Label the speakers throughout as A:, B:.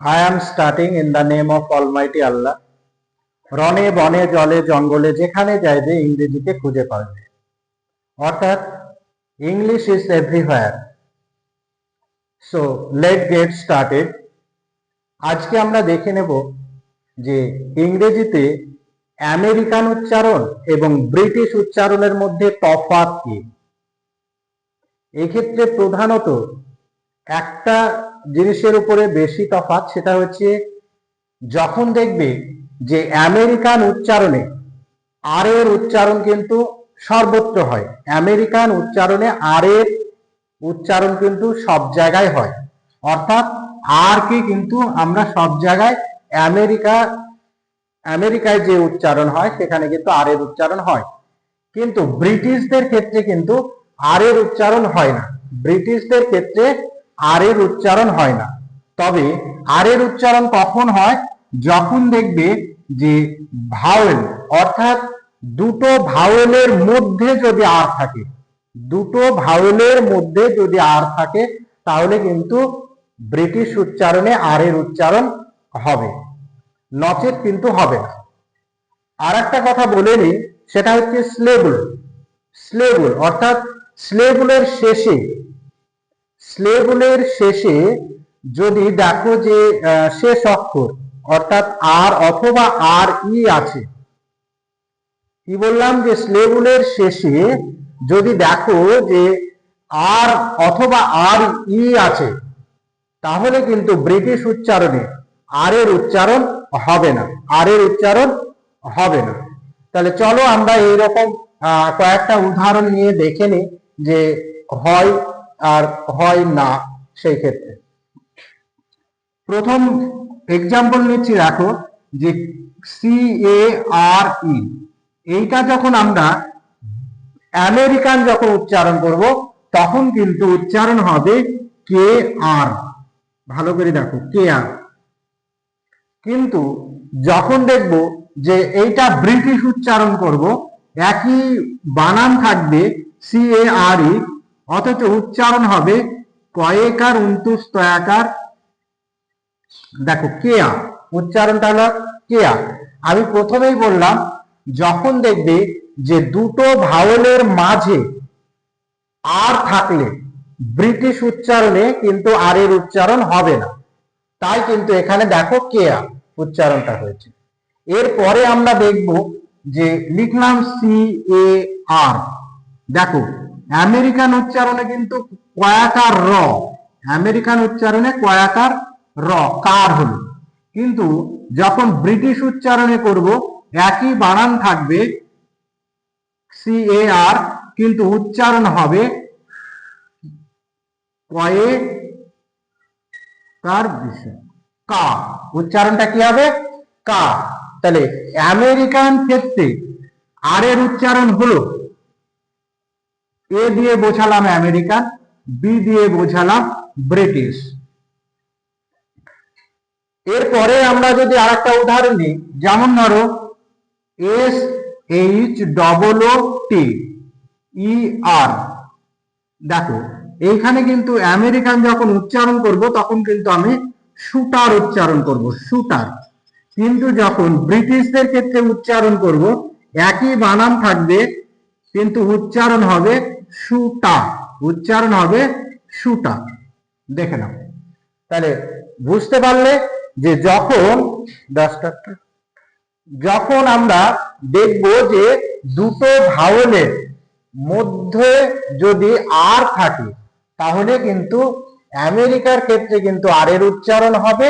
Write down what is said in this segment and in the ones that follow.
A: I am starting in the name of Almighty Allah. রনে বনে জলে জঙ্গলে যেখানে যাইবে ইংরেজিকে খুঁজে পাবে, অর্থাৎ English is everywhere. So late get started. আজকে আমরা দেখে নেব যে ইংরেজিতে আমেরিকান উচ্চারণ এবং ব্রিটিশ উচ্চারণের মধ্যে তফাৎ কি। এক্ষেত্রে প্রধানত একটা জিনিসের উপরে বেশি তফাৎ, সেটা হচ্ছে যখন দেখবে যে আমেরিকান উচ্চারণে আর এর উচ্চারণ কিন্তু সর্বত্র হয়। আমেরিকান উচ্চারণে আর এর উচ্চারণ কিন্তু সব জায়গায় হয়, অর্থাৎ আর কি কিন্তু আমরা সব জায়গায় আমেরিকায় যে উচ্চারণ হয় সেখানে কিন্তু আর এর উচ্চারণ হয়। কিন্তু ব্রিটিশদের ক্ষেত্রে কিন্তু আর এর উচ্চারণ হয় না। ব্রিটিশদের ক্ষেত্রে আর এর উচ্চারণ হয় না। তবে আর এর উচ্চারণ কখন হয়? যখন দেখবে যে ভাওয়েল, অর্থাৎ দুটো ভাওয়েলের মধ্যে যদি আর থাকে, দুটো ভাওয়েলের মধ্যে যদি আর থাকে, তাহলে কিন্তু ব্রিটিশ উচ্চারণে আর এর উচ্চারণ হবে, নচেত কিন্তু হবে না। আর একটা কথা বলে নিই, সেটা হচ্ছে স্লেবল। স্লেবল অর্থাৎ স্লেবলের শেষে যদি দেখো যে শেষ অক্ষর অর্থাৎ আর অথবা আর ই আছে, কি বললাম যে স্লেবলের শেষে যদি দেখো যে আর অথবা আর ই আছে, তাহলে কিন্তু ব্রিটিশ উচ্চারণে আর এর উচ্চারণ হবে না, আর এর উচ্চারণ হবে না। তাহলে চলো আমরা এইরকম কয়েকটা উদাহরণ নিয়ে দেখে নিই যে হয় আর হয় না। সেই ক্ষেত্রে প্রথম এক্সাম্পল নিচ্ছি, দেখো যে CARE, এইটা যখন আমরা আমেরিকান যখন উচ্চারণ করব তখন কিন্তু উচ্চারণ হবে KR। ভালো করে দেখো KR। কিন্তু যখন দেখব যে এইটা ব্রিটিশ উচ্চারণ করব, একই বানান থাকবে CARE, অথচ উচ্চারণ হবে কয়েকার উন্তুস তয়াকার। দেখো কেয়া, উচ্চারণটা হলো কেয়া। আমি প্রথমেই বললাম যখন দেখবে যে দুটো ভাওয়েলের মাঝে আর থাকলে ব্রিটিশ উচ্চারণে কিন্তু আর এর উচ্চারণ হবে না, তাই কিন্তু এখানে দেখো কেয়া উচ্চারণটা হয়েছে। এরপরে আমরা দেখব যে লিখলাম CAR। দেখো আমেরিকান উচ্চারণে কিন্তু কয়াকার র, আমেরিকান উচ্চারণে কয়াকার র, কার হলো। কিন্তু যখন ব্রিটিশ উচ্চারণে করব একই বানান থাকবে CAR, কিন্তু উচ্চারণ হবে কয়ে কার বিষয় কা, উচ্চারণটা কি হবে কা। তাহলে আমেরিকান ক্ষেত্রে আর এর উচ্চারণ হলো, এ দিয়ে বোঝালাম আমেরিকান, বি দিয়ে বোঝালাম ব্রিটিশ। এরপরে আমরা যদি আরেকটা উদাহরণ নিই, যেমন ধরো SHOOTER। দেখো এইখানে কিন্তু আমেরিকান যখন উচ্চারণ করব তখন কিন্তু আমি শুটার উচ্চারণ করব, শুটার। কিন্তু যখন ব্রিটিশদের ক্ষেত্রে উচ্চারণ করব একই বানান থাকবে, কিন্তু উচ্চারণ হবে শুটা, উচ্চারণ হবে শুটা। দেখে নাও। তাহলে বুঝতে পারলে যে যখন আমরা দেখব যে দুটো ভাওয়েলের মধ্যে যদি আর থাকে, তাহলে কিন্তু আমেরিকার ক্ষেত্রে কিন্তু আর এর উচ্চারণ হবে,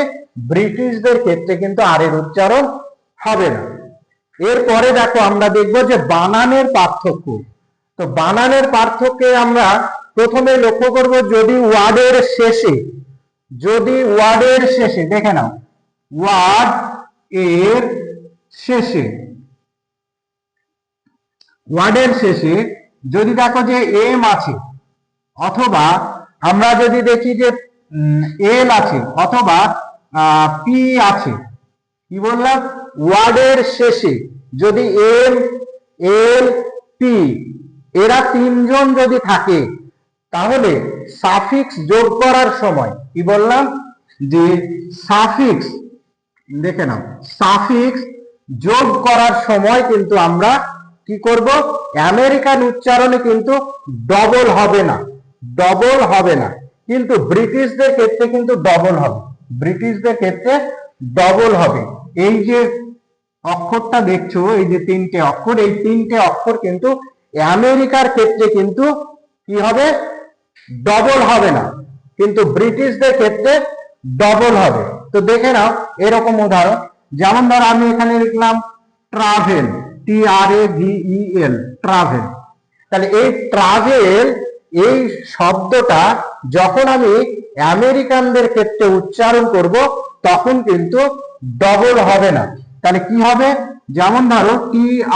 A: ব্রিটিশদের ক্ষেত্রে কিন্তু আর এর উচ্চারণ হবে না। এরপরে দেখো আমরা দেখব যে বানানের পার্থক্য। তো বানানের পার্থক্যে আমরা প্রথমে লক্ষ্য করব যদি ওয়ার্ডের শেষে দেখে নাও, ওয়ার্ড এর ওয়ার্ডের শেষে যদি দেখো যে এম আছে, অথবা আমরা যদি দেখি যে এল আছে অথবা পি আছে, কি বললাম ওয়ার্ডের শেষে যদি এম এল পি এরা তিনজন যদি থাকে, তাহলে সাফিক্স যোগ করার সময় কি বললাম যে সাফিক্স, দেখে নাও, সাফিক্স যোগ করার সময় কিন্তু আমরা কি করব, আমেরিকান উচ্চারণে কিন্তু ডবল হবে না, ডবল হবে না, কিন্তু ব্রিটিশদের ক্ষেত্রে কিন্তু ডবল হবে, ব্রিটিশদের ক্ষেত্রে ডবল হবে। এই যে অক্ষরটা দেখছো, এই যে তিনটে অক্ষর, এই তিনটে অক্ষর কিন্তু আমেরিকার ক্ষেত্রে কিন্তু কি হবে, ডবল হবে না, কিন্তু ব্রিটিশদের ক্ষেত্রে ডবল হবে। তো দেখে নাও এরকম উদাহরণ, যেমন ধরো আমি এখানে লিখলাম ট্রাভেল, TRAVEL, ট্রাভেল। তাহলে এই ট্রাভেল এই শব্দটা যখন আমি আমেরিকানদের ক্ষেত্রে উচ্চারণ করব তখন কিন্তু ডবল হবে না। তাহলে কি হবে, যেমন ধরো TRAVELING,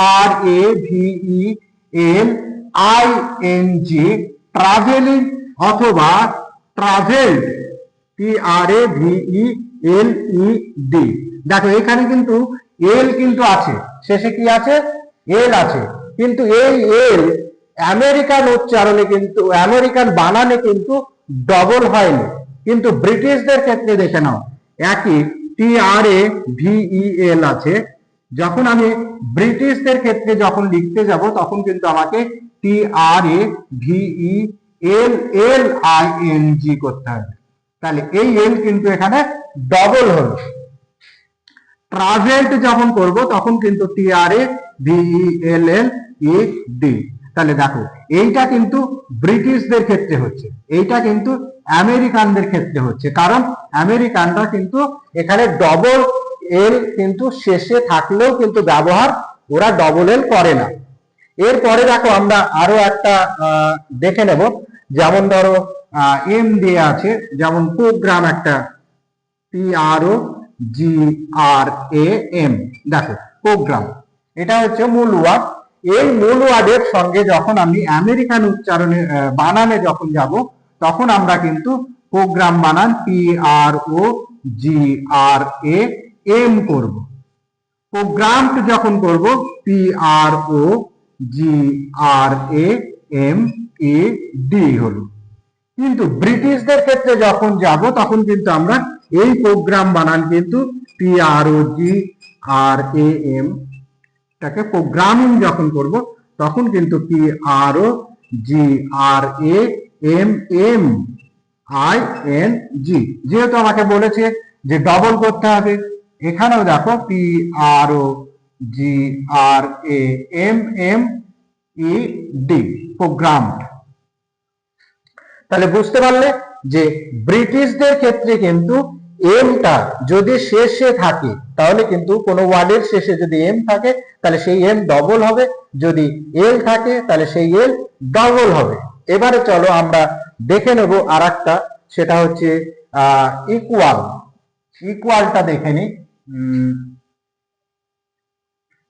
A: ট্রাভেলিং, অথবা ট্রাভেলড, TRAVELED। দেখো এখানে কিন্তু এল কিন্তু আছে, শেষে কি আছে, এল আছে, কিন্তু এই এল আমেরিকান উচ্চারণে কিন্তু, আমেরিকান বানানে কিন্তু ডবল হয়নি, কিন্তু ব্রিটিশদের ক্ষেত্রে দেখে নাও একই TRAVEL আছে, যখন আমি ব্রিটিশদের ক্ষেত্রে যখন লিখতে যাব তখন কিন্তু আমাকে TRAVELLING করতে হবে। তাহলে এই এল কিন্তু এখানে ডবল হলো। ট্রাভেলড যখন করব তখন কিন্তু TRAVELLED। তাহলে দেখো এইটা কিন্তু ব্রিটিশদের ক্ষেত্রে হচ্ছে, এইটা কিন্তু আমেরিকানদের ক্ষেত্রে হচ্ছে, কারণ আমেরিকানরা কিন্তু এখানে ডবল এল কিন্তু শেষে থাকলেও কিন্তু ব্যবহার ওরা ডবল এল করে না। এরপরে দেখো আমরা আরো একটা দেখে নেব, যেমন ধরো এম দিয়ে আছে, যেমন প্রোগ্রাম একটা, PROGRAM, দেখো প্রোগ্রাম, এটা হচ্ছে মূল ওয়ার্ড। এই মূল ওয়ার্ডের সঙ্গে যখন আমি আমেরিকান উচ্চারণে বানানে যখন যাব তখন আমরা কিন্তু প্রোগ্রাম বানান PROGRAM করব, প্রোগ্রাম যখন করব PROGRAMED হলো। কিন্তু ব্রিটিশদের ক্ষেত্রে যখন যাব তখন কিন্তু আমরা এই প্রোগ্রাম বানান কিন্তু PROGRAM টাকে প্রোগ্রামিং যখন করব তখন কিন্তু PROGRAMING, যেহেতু আমাকে বলেছে যে ডবল করতে হবে, এখানেও দেখো PROGRAMED, প্রোগ্রাম। তাহলে বুঝতে পারলে যে ব্রিটিশদের ক্ষেত্রে কিন্তু এমটা যদি শেষে থাকে তাহলে কিন্তু কোনো ওয়ার্ডের শেষে যদি এম থাকে তাহলে সেই এম ডবল হবে, যদি এল থাকে তাহলে সেই এল ডবল হবে। এবারে চলো আমরা দেখে নেব আর একটা, সেটা হচ্ছে ইকুয়াল। ইকুয়ালটা দেখে নি,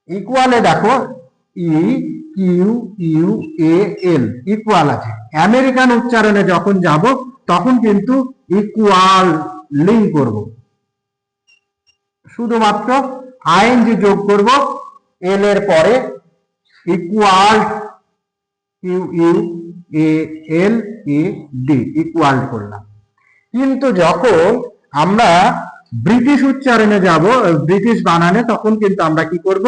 A: ইকুয়ালে দেখো EQUAL, ইকুয়াল আছে। আমেরিকান উচ্চারণে যখন যাব তখন কিন্তু ইকুয়ালিং করব, শুধুমাত্র আইএনজি যোগ করব এল এর পরে, ইকুয়াল, QUALED, ইকুয়াল করলাম। কিন্তু যখন আমরা ব্রিটিশ উচ্চারণে যাব, ব্রিটিশ বানানে, তখন কিন্তু আমরা কি করব,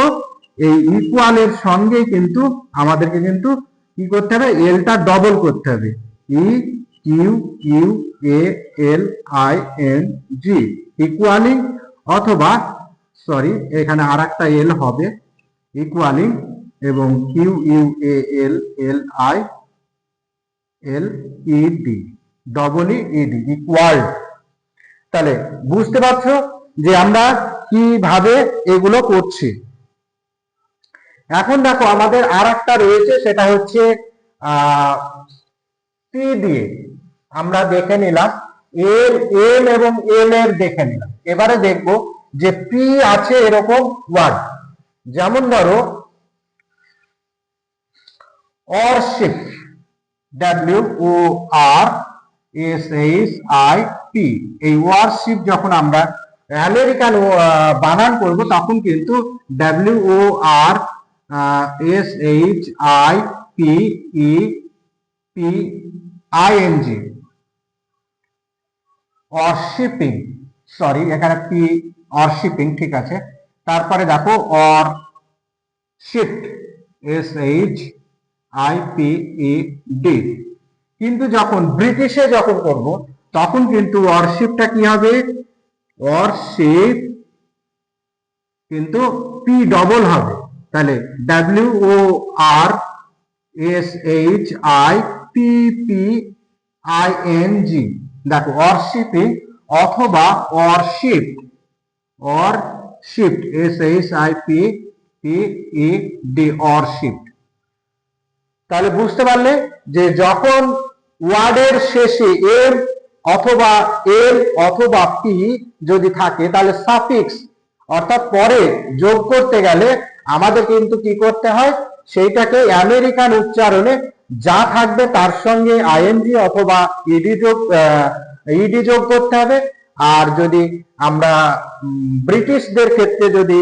A: এই ইকুয়ালের সঙ্গে কিন্তু আমাদেরকে কিন্তু কি করতে হবে, এলটা ডবল করতে হবে, EQUALING, ইকুয়ালিং, অথবা সরি এখানে আর একটা এল হবে, ইকুয়ালিং এবং QUALLILED, ডবল ED, ইকুয়াল। তাহলে বুঝতে পারছো যে আমরা কিভাবে এগুলো করছি। এখন দেখো আমাদের আর একটা রয়েছে, সেটা হচ্ছে পি দিয়ে আমরা দেখে নিলাম, এর এল এবং এল এর দেখে নিলাম। এবারে দেখব যে পি আছে এরকম ওয়ার্ড, যেমন ধরো ওয়ারশিপ, WORSHIP, এই ওয়ারশিপ যখন আমরা আমেরিকান বানান করব তখন কিন্তু WORSHIPEPING, অরশিপিং, সরি এখানে পি, অরশিপিং ঠিক আছে। তারপরে দেখো অর শিফট, SHIPED। কিন্তু যখন ব্রিটিশে যখন করব তখন কিন্তু অরশিপটা কি হবে, অরশিপ কিন্তু পি ডবল হবে, তাহলে WORSHIPPING। দেখো অরশিপিং অথবা অরশিফট, অরশিফট SHIPPED, অরশিফট। তাহলে বুঝতে পারলে যে যখন ওয়ার্ডের শেষে এম অথবা এল অথবা পি যদি থাকে তাহলে সাফিক্স অর্থাৎ পরে যোগ করতে গেলে আমাদের কিন্তু কি করতে হয়, সেইটাকে আমেরিকান উচ্চারণে যা থাকবে তার সঙ্গে আইএনজি অথবা ইডি যোগ করতে হবে। আর যদি আমরা ব্রিটিশদের ক্ষেত্রে যদি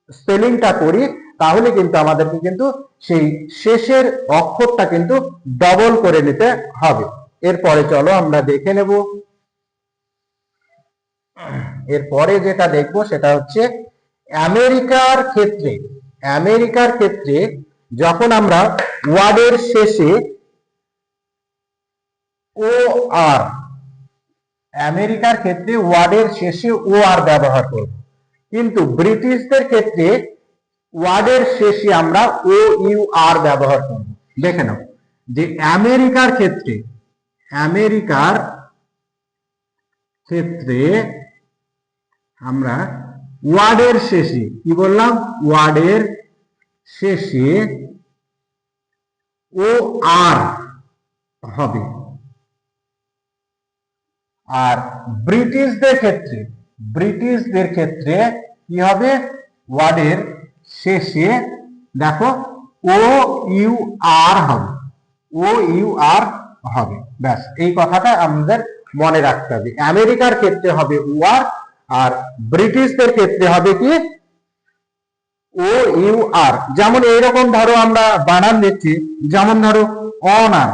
A: স্পেলিংটা করি তাহলে কিন্তু আমাদেরকে কিন্তু সেই শেষের অক্ষরটা কিন্তু ডবল করে নিতে হবে। এরপরে চলো আমরা দেখে নেব, এরপরে যেটা দেখব সেটা হচ্ছে আমেরিকার ক্ষেত্রে যখন আমরা ওয়ার্ডের শেষে ও আর, আমেরিকার ক্ষেত্রে ওয়ার্ডের শেষে ও আর ব্যবহার করব, কিন্তু ব্রিটিশদের ক্ষেত্রে ওয়ার্ডের শেষে আমরা ও ইউ আর ব্যবহার করব। দেখে নাও যে আমেরিকার ক্ষেত্রে আমরা ওয়ার্ডের শেষে কি বললাম, ওয়ার্ডের শেষে ও আর হবে। আর ব্রিটিশদের ক্ষেত্রে কি হবে, ওয়ার্ডের শেষে দেখো ও ইউ আর হবে, ও ইউ আর হবে। ব্যাস এই কথাটা আমাদের মনে রাখতে হবে। আমেরিকার ক্ষেত্রে হবে ওয়ার আর ব্রিটিশদের ক্ষেত্রে হবে কি ও ইউ আর। যেমন এইরকম ধরো আমরা বানান দিচ্ছি, যেমন ধরো অনার,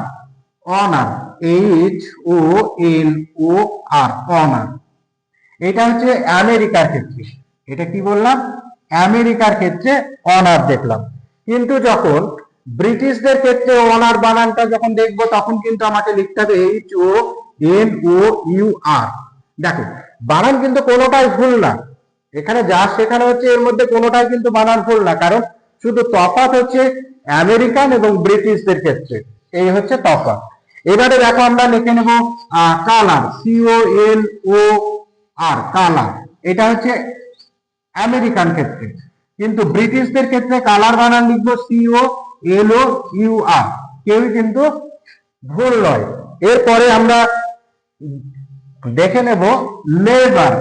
A: অনার HONOR, অনার। এটা হচ্ছে আমেরিকার ক্ষেত্রে, এটা কি বললাম, আমেরিকার ক্ষেত্রে অনার দেখলাম। কিন্তু যখন ব্রিটিশদের ক্ষেত্রে অনার বানানটা যখন দেখবো তখন কিন্তু আমাকে লিখতে হবে HONOUR। দেখো বানান কিন্তু কোনোটাই ভুল না, এখানে যা শেখানো হচ্ছে এর মধ্যে কোনোটাই কিন্তু বানান ভুল না, কারণ শুধু তফাৎ হচ্ছে আমেরিকান এবং ব্রিটিশদের ক্ষেত্রে, এই হচ্ছে তফাৎ। এবারে দেখো আমরা লিখে নেব কালার, COLOR, কালার। এটা হচ্ছে আমেরিকান ক্ষেত্রে, কিন্তু ব্রিটিশদের ক্ষেত্রে কালার বানান লিখবো COLOUR, কেউই কিন্তু ভুল নয়। এরপরে আমরা দেখে নেব লেবার,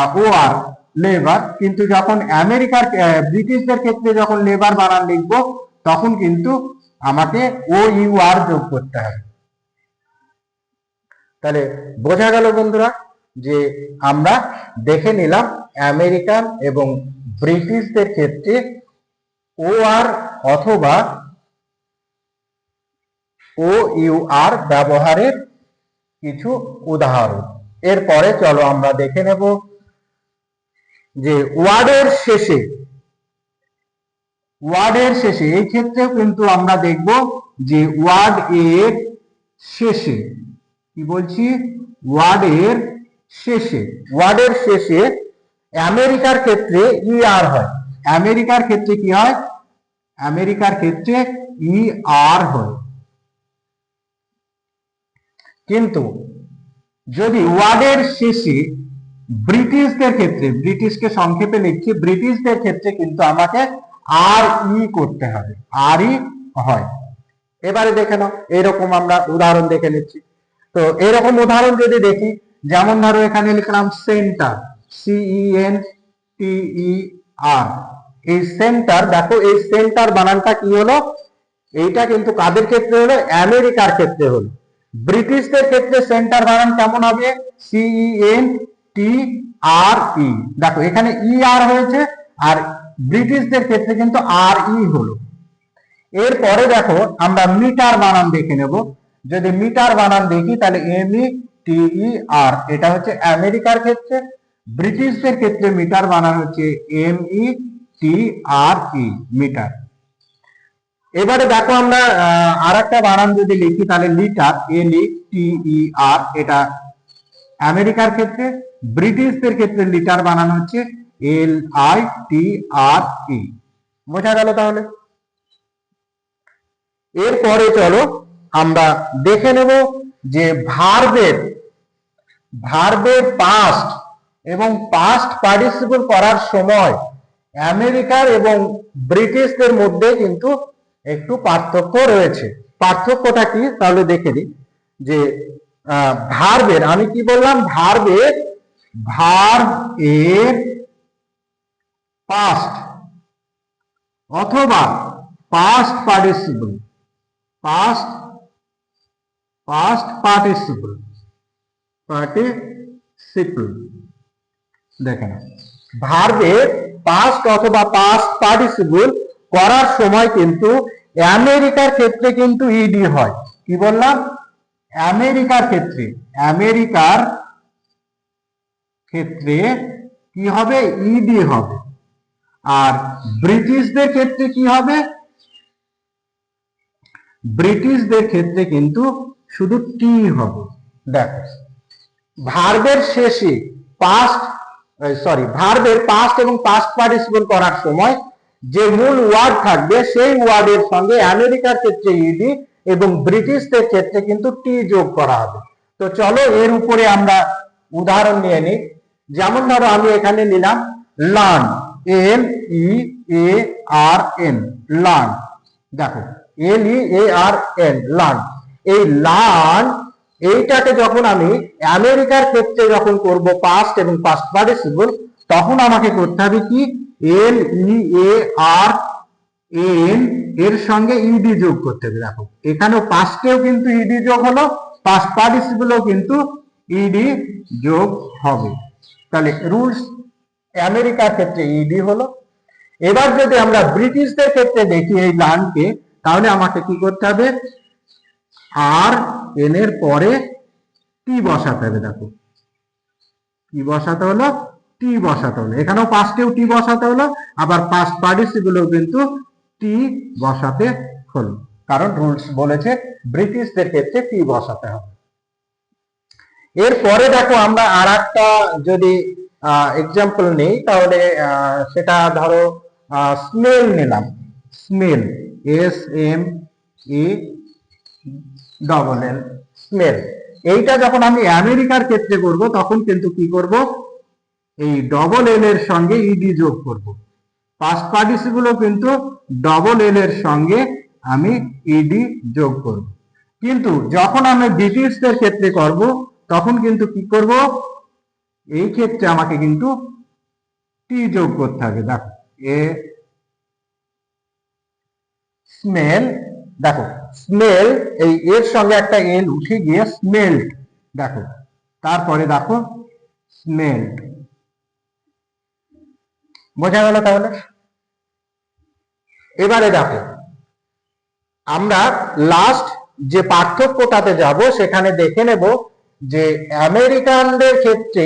A: LABOR, লেবার। কিন্তু যখন ব্রিটিশদের ক্ষেত্রে যখন লেবার বানান লিখবো তখন কিন্তু আমাকে OUR যোগ করতে হবে। তাহলে বোঝা গেল বন্ধুরা যে আমরা দেখে নিলাম আমেরিকান এবং ব্রিটিশদের ক্ষেত্রে OR অথবা OUR ব্যবহারের কিছু উদাহরণ। এরপরে চলো আমরা দেখে নেব যে ওয়ার্ডের শেষে এই ক্ষেত্রেও কিন্তু আমরা দেখব যে ওয়ার্ড এর শেষে কি বলছি, ওয়ার্ডের শেষে আমেরিকার ক্ষেত্রে ER হয়। আমেরিকার ক্ষেত্রে কি হয়, আমেরিকার ক্ষেত্রে ER হয়। কিন্তু যদি ওয়ার্ডের শেষে ব্রিটিশদের ক্ষেত্রে, ব্রিটিশকে সংক্ষেপে লিখছি, ব্রিটিশদের ক্ষেত্রে কিন্তু আমাকে RE করতে হবে, RE হয়। এবারে দেখে নাও এরকম আমরা উদাহরণ দেখে নিচ্ছি। তো এরকম উদাহরণ যদি দেখি, যেমন ধরো এখানে লিখলাম সেন্টার, CENTER, এই সেন্টার। দেখো এই সেন্টার বানানটা কি হলো, এইটা কিন্তু কাদের ক্ষেত্রে হলো, আমেরিকার ক্ষেত্রে হলো। ব্রিটিশদের ক্ষেত্রে সেন্টার বানান কেমন হবে, CENTRE। দেখো এখানে ER হয়েছে আর ব্রিটিশদের ক্ষেত্রে কিন্তু RE হলো। এরপরে দেখো আমরা মিটার বানান দেখে নেব। যদি মিটার বানান দেখি তাহলে METER, এটা হচ্ছে আমেরিকার ক্ষেত্রে। ব্রিটিশদের ক্ষেত্রে মিটার বানান হচ্ছে METRE, মিটার। এবারে দেখো আমরা আর একটা বানান যদি লিখি তাহলে লিটার, LETER, এটা আমেরিকার ক্ষেত্রে। ব্রিটিশদের ক্ষেত্রে লিটার বানান হচ্ছে LITRE। বোঝা গেল তাহলে? এরপরে চলো আমরা দেখে নেব যে ভার্বের পাস্ট এবং পাস্ট পার্টিসিপল করার সময় আমেরিকার এবং ব্রিটিশদের মধ্যে কিন্তু একটু পার্থক্য রয়েছে। পার্থক্যটা কি তাহলে দেখে নিই। যে ভার্বের, আমি কি বললাম, ভার্ব এর পাস্ট অথবা পাস্ট পার্টিসিপল, পাস্ট পার্টিসিপল দেখে না, ভার্বের পাস্ট অথবা পাস্ট পার্টিসিপল করার সময় কিন্তু আমেরিকার ক্ষেত্রে কিন্তু ইডি হয়। কি বললাম? আমেরিকার ক্ষেত্রে কি হবে? ইডি হবে। আর ব্রিটিশদের ক্ষেত্রে কি হবে? ব্রিটিশদের ক্ষেত্রে কিন্তু শুধু টি হবে। দেখো, ভার্বের শেষে ভার্বের পাস্ট এবং পাস্ট পার্টিসিপল করার সময় যে মূল ওয়ার্ড থাকবে সেই ওয়ার্ডের সঙ্গে আমেরিকার ক্ষেত্রে ইডি এবং ব্রিটিশদের ক্ষেত্রে কিন্তু টি যোগ করা হবে। তো চলো এর উপরে আমরা উদাহরণ নিয়ে নিই। যেমন ধরো আমি এখানে নিলাম লার্ন, LEARN, লার্ন। দেখো LEARN, লার্ন। এই লার্ন এইটাকে যখন আমি আমেরিকার ক্ষেত্রে যখন করব পাস্ট এবং পাস্ট পার্টিসিপল, তখন আমাকে করতে হবে কি? LEARN এর সঙ্গে ইডি যোগ করতে হবে। দেখো এখানেও পাস্টেও কিন্তু ইডি যোগ হলো, পাস্ট পার্টিসিপলেও কিন্তু ইডি যোগ হবে। তাহলে রুলস আমেরিকার ক্ষেত্রে ইডি হলো। এবার যদি আমরা ব্রিটিশদের ক্ষেত্রে দেখি এই লার্নকে, তাহলে আমাকে কি করতে হবে? আর এন এর পরে টি বসাতে হবে। দেখো কি বসাতে হলো? টি বসাতে হলো। এখানেও পাস্টেও টি বসাতে হলো, আবার পাস্ট পার্টিসিপলেও কিন্তু টি বসাতে হলো, কারণ রুলস বলেছে ব্রিটিশদের ক্ষেত্রে টি বসাতে হবে। এরপরে দেখো আমরা আর একটা যদি এক্সাম্পল নেই, তাহলে সেটা ধরো স্মেল নিলাম। Smell, SMELL, smell. এইটা যখন আমি আমেরিকার ক্ষেত্রে করব তখন কিন্তু কি করব? এই ডবল এল এর সঙ্গে ইডি যোগ করব। পাস্ট পার্টিসিপলও কিন্তু ডবল এল এর সঙ্গে আমি ইডি যোগ করব। কিন্তু যখন আমি ব্রিটিশদের ক্ষেত্রে করব তখন কিন্তু কি করব? এই ক্ষেত্রে আমাকে কিন্তু টি যোগ করতে হবে। দেখো স্মেল, দেখো স্মেল, এই এর সঙ্গে একটা এল উঠে গিয়ে স্মেলড। দেখো তারপরে দেখো স্মেলড। বোঝা গেল তাহলে? এবারে দেখো আমরা লাস্ট যে পার্থক্যটাতে যাব সেখানে দেখে নেব যে আমেরিকানদের ক্ষেত্রে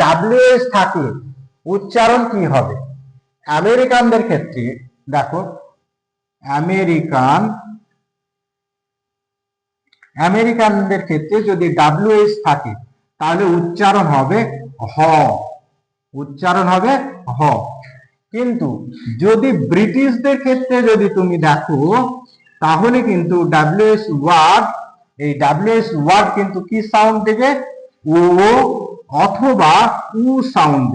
A: ডাব্লিউএস থাকলে উচ্চারণ কি হবে? আমেরিকানদের ক্ষেত্রে দেখো, আমেরিকানদের ক্ষেত্রে যদি ডাব্লিউএস থাকে তাহলে উচ্চারণ হবে হ, কিন্তু যদি ব্রিটিশদের ক্ষেত্রে যদি তুমি দেখো তাহলে কিন্তু ডাব্লিউএস ওয়ার্ড কিন্তু কি সাউন্ড দেবে? ও অথবা উ সাউন্ড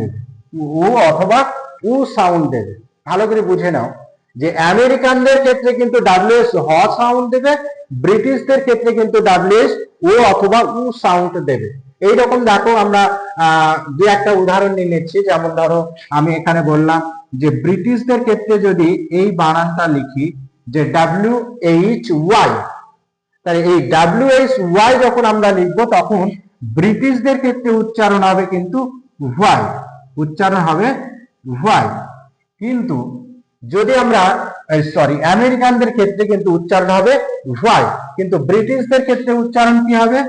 A: দেবে। ভালো করে বুঝে নাও যে আমেরিকানদের ক্ষেত্রে কিন্তু ডাব্লিউএস হ সাউন্ড দেবে, ব্রিটিশদের ক্ষেত্রে কিন্তু ডাব্লিউএস ও অথবা উ সাউন্ড দেবে। এইরকম দেখো আমরা দু একটা উদাহরণ নিয়ে নিচ্ছি। যেমন ধরো আমি এখানে বললাম যে ব্রিটিশদের ক্ষেত্রে যদি এই বানানটা লিখি যে WHY, তাহলে এই WHY যখন আমরা লিখবো তখন ব্রিটিশদের ক্ষেত্রে উচ্চারণ হবে কিন্তু হোয়াই, কিন্তু যদি আমরা আমেরিকানদের ক্ষেত্রে কিন্তু উচ্চারণ হবে ওয়াই, কিন্তু ব্রিটিশদের ক্ষেত্রে উচ্চারণ কি হবে?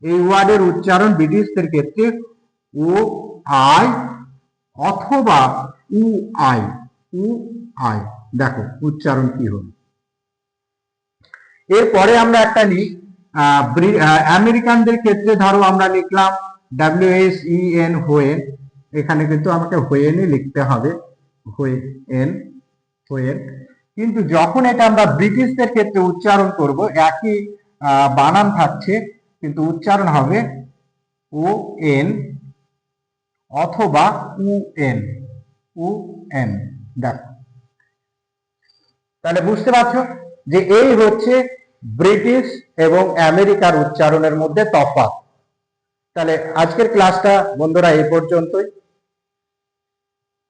A: এই ওয়ার্ডের উচ্চারণ ব্রিটিশদের ক্ষেত্রে ও আই অথবা উ আই, উ আই। দেখো উচ্চারণ কি হলো। এরপরে আমরা একটা নিই আমেরিকানদের ক্ষেত্রে, ধরো আমরা লিখলাম WHEN হোয়েন, এখানে কিন্তু আমাকে হোয়েনই লিখতে হবে, হোয়েন হোয়েন। কিন্তু যখন এটা আমরা ব্রিটিশদের ক্ষেত্রে উচ্চারণ করব, একই বানান থাকছে কিন্তু উচ্চারণ হবে ও এন অথবা UN, UN। দেখো তাহলে বুঝতে পারছো যে এই হচ্ছে ব্রিটিশ এবং আমেরিকার উচ্চারণের মধ্যে তফাৎ। তাহলে আজকের ক্লাসটা বন্ধুরা এই পর্যন্তই।